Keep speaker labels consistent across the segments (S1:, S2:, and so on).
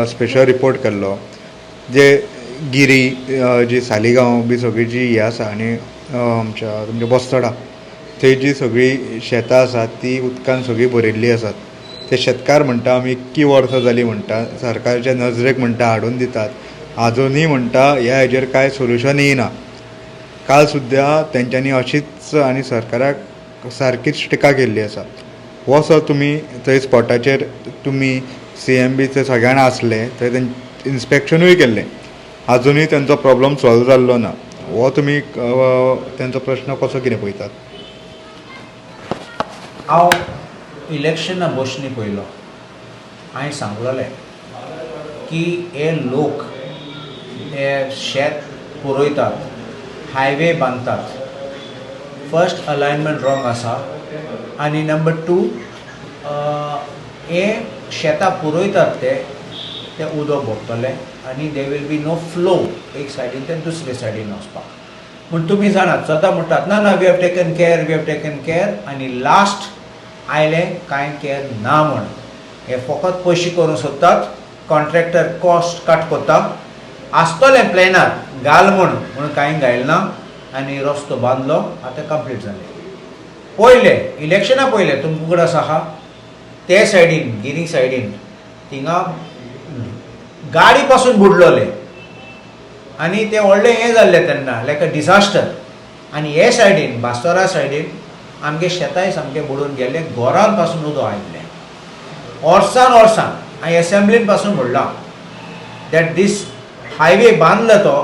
S1: Special report केल्लो जे गिरी जी सालिगांव बी सगळी जी हे आसा आनी आमच्या तुमच्या बस्तोडा थंय जी सगळी शेतां आसात ती उदकान सगळी भरिल्ली आसात. ते शेतकार म्हणटा आमी इतकी वर्सां जालीं म्हणटा सरकाराच्या नजरेक म्हणटा हाडून दितात आजुनूय म्हणटा ह्या हेजेर कांय सोल्युशन येयना. काल सुद्दां तेंच्यांनी अशीच आनी सरकाराक सारकीच टिका केल्ली आसा. हो सो तुमी थंय स्पॉटाचेर तुमी CMB ते सगळ्यां आसले थंय इन्स्पेक्शनूय केल्लें आजुनूय तेंचो प्रॉब्लम सॉल्व जाल्लो ना. हो तुमी तेंचो प्रश्न कसो कितें पळयतात?
S2: हांव इलेक्शना बसनी पयलो हांवें सांगलोलें की हे लोक हे शेत पुरयतात, हायवे बांदतात, फर्स्ट अलायनमेंट रॉंग आसा आनी नंबर 2 हे शेतां पुरयतात ते उदक भोगतलें आनी there will be no flow एक सायडीन ते दुसरे सायडीन वचपाक. पूण तुमी जाणात सदां म्हणटात ना वी हॅव टेकन केअर आनी लास्ट आयले कांय केअर ना म्हण. हे फकत पयशे करूंक सोदतात, कॉन्ट्रॅक्टर कॉस्ट कट कोता, आसतलें प्लॅनार घाल म्हणून कांय घायल ना आनी रस्तो बांदलो आतां कंप्लीट जालें. पयले इलेक्शना पयले तुमकां उगडास आहा ते सायडीन गिरी सायडीन थिंगा गाडी पासून बुडलोले आनी ते व्हडलें हें जाल्लें तेन्ना लायक अ डिजास्टर. आनी हे सायडीन बास्तोरा सायडीन आमगे शेतांय सामके बुडून गेले, घरान पासून उदक आयिल्लें. वर्सान हांवें एसेंब्लीन पासून म्हणलां दॅट दीस हायवे बांदलो तो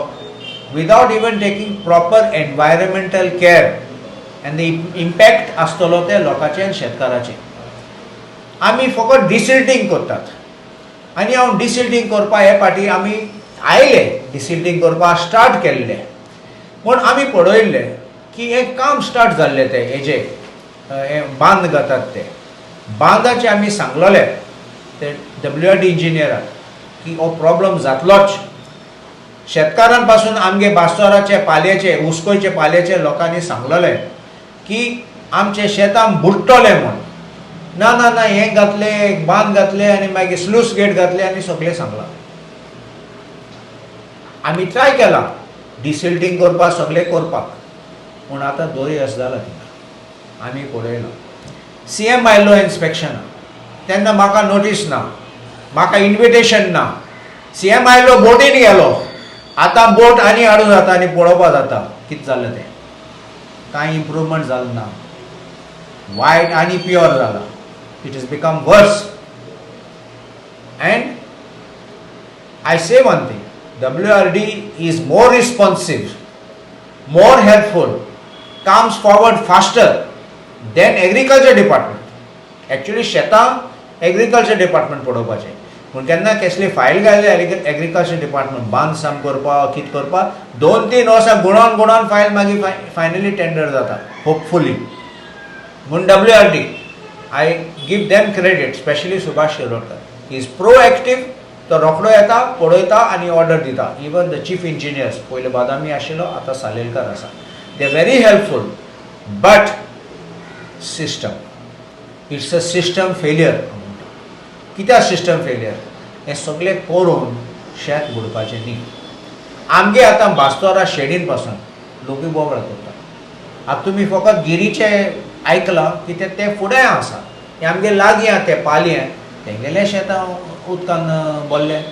S2: without even taking proper environmental care and the impact आसतलो ते लोकांचे आनी शेतकाराचे. आमी फकत डिसिल्टींग करतात आनी हांव डिसिल्टींग करपा हे फाटी आमी आयले डिसिल्टींग करपाक स्टार्ट केल्ले पूण आमी पळयल्लें की हें काम स्टार्ट जाल्लें तें हेजे बांद घातात ते बांदाचे आमी सांगलोले ते WRD इंजिनियराक की हो प्रॉब्लम जातलोच. शेतकारां पासून आमगे बास्तोराचे पालयेचे उस्कोयचे पालयेचे लोकांनी सांगलोलें की आमचे शेतां बुडटले म्हूण. ना ना ना हें घातलें बांद घातलें आनी मागीर स्लूस गेट घातले आनी सगळें सांगलां. आमी ट्राय केलां डिसिल्टींग करपाक सगळें करपाक पूण आतां 2 वर्स जालां थिंगा आमी पळयलां. CM आयल्लो इन्स्पेक्शना तेन्ना म्हाका नोटीस ना, म्हाका इन्विटेशन ना. CM आयलो बोटीन गेलो, आतां बोट आनी हाडूं जाता आनी पळोवपा जाता कितें जालें तें. कांय इम्प्रूवमेंट जालें ना, वायट आनी प्युअर जाला. इट इज बिकम वर्स. End I say one thing, WRD is more responsive, more helpful, comes forward faster than agriculture department. Actually शेतां एग्रीकल्चर डिपार्टमेंट पळोवपाचें पूण केन्ना कसली फायल घायले एग्रीकल्चर डिपार्टमेंट बांद साम करपाक कितें करपाक 2-3 वर्सां गुणोन फायल मागीर फायनली टेंडर जाता होपफुली. म्हूण WRD I give them credit, specially Subhash Shirodkar. He is proactive. तो रोखडो येता पळयता आनी ऑर्डर दिता. इवन द चीफ इंजिनियर्स पयले बादामी आशिल्लो आतां सालेलकर आसा. They are very helpful. But system it's a system failure. कित्याक सिस्टम फेलियर? हें सगळें करून शेत बुडपाचें न्ही. आमगे आतां बास्तोरा शेडीन पासून लोकी बोबळ करता. आतां तुमी फकत गिरीचे आयकलां की ते फुडें आसा, हें आमगे लागीं आहा तें पालयें तेंगेलें शेतां उदकान बोल्लें,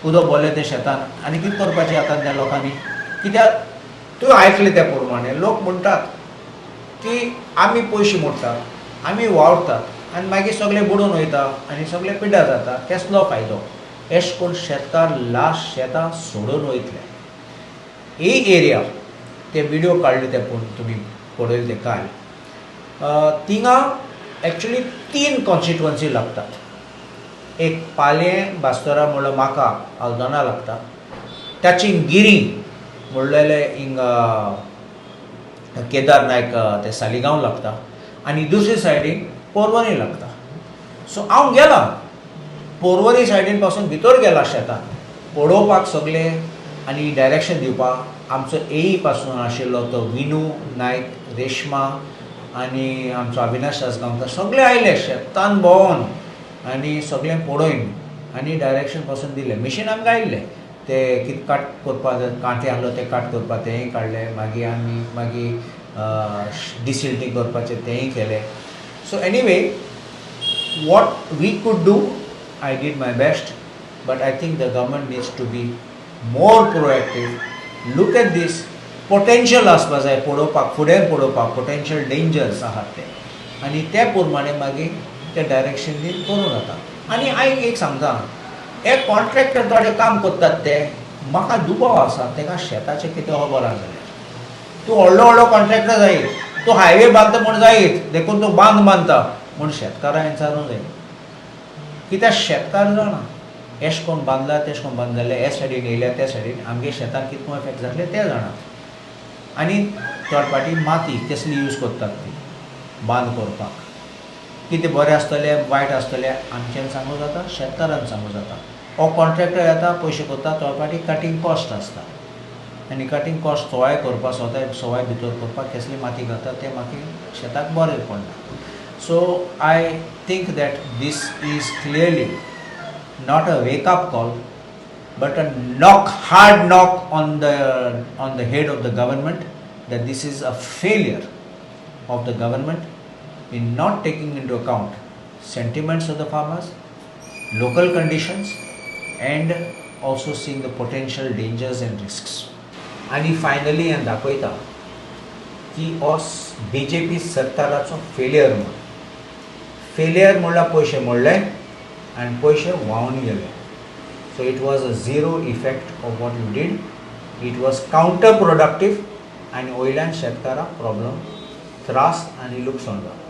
S2: उदक बोल्लें तें शेतान आनी कितें करपाचें आतां त्या लोकांनी? कित्याक तूं आयकलें त्या प्रमाणें लोक म्हणटात की आमी पयशे मोडटात, आमी वावरतात आनी मागीर सगळें बुडून वयता आनी सगळें पिड्ड्यार जाता. कसलो फायदो? अशें करून शेतकार लास्ट शेतां सोडून वयतले. ही एरिया ते व्हिडिओ काडले ते तुमी पळयले ते काल थिंगा एक्चुली 3 कॉन्स्टिट्युएन्सी लागतात. एक पालयें बास्तोरा म्हणल्यार म्हाका आल्दोना लागता, ताची गिरी म्हणलेले हिंगा केदार नायक ते सालिगांव लागता आनी दुसरे सायडीन पोरवोरी लागता. सो हांव गेलां पोरवोरी सायडीन पासून भितर गेलां शेतान पळोवपाक सगळें आनी डायरेक्शन दिवपाक. आमचो AE पासून आशिल्लो तो विनू नायक, रेशमा आनी आमचो अविनाश सासगांवकर सगळे आयले शेतान भोंवन आनी सगळें पळोवन आनी डायरेक्शन पासून दिलें. मशीन आमकां आयिल्लें ते कितें कट करपा कांटे आहलो ते कट करपा तेंय काडलें. मागीर डिसिल्टींग करपाचें तेंय केलें. So anyway what we could do, I did my best, but I think the government needs to be more proactive. Look at this potential आसपा जाय पळोवपाक, फुडें पळोवपाक पोटेन्शियल डेंजर्स आहात ते आनी ते प्रमाणे मागीर ते डायरेक्शन दीन करूं जाता. आनी हांव एक सांगता, हे कॉन्ट्रॅक्टर थोडे काम करतात ते म्हाका दुबाव आसा ताका शेताचें कितें खबर आसा जाल्यार तूं व्हडलो कॉन्ट्रॅक्टर जायत, तूं हायवे बांदता म्हूण जायत देखून तूं बांदता म्हूण शेतकारां विचारूंक जाय. कित्याक शेतकार जाणा एश कोन्न बांदला तेश कोन्न बांदलें, हे सायडीन येयल्या त्या सायडीन आमगे शेतान कितको इफेक्ट जातले ते जाणा. आनी थोड पाटी माती कसली यूज करतात ती बांद करपाक, कितें बरें आसतलें वायट आसतलें आमच्यान सांगूं जाता, शेतकारांक सांगूं जाता. हो कॉन्ट्रॅक्टर येता पयशे करता, थोड पाटी कटींग कॉस्ट आसता आनी कटींग कॉस्ट सवाय करपाक सवाय भितर करपाक कसली माती घालता ते म्हाका शेताक बरें पडना. So I think that this is clearly not a wake-up call, but a hard knock on the head of the government, that this is a failure of the government in not taking into account sentiments of the farmers, local conditions, and also seeing the potential dangers and risks. And finally, and दाखयता की हो BJP सरकाराचो failure म्हणून. Failure म्हणल्यार पयशे मोडले आनी पयशे व्हांवन गेले. So it was a zero effect of what you did. It was counter productive आनी वयल्यान शेतकाराक प्रॉब्लम त्रास आनी लुकसाण जाता.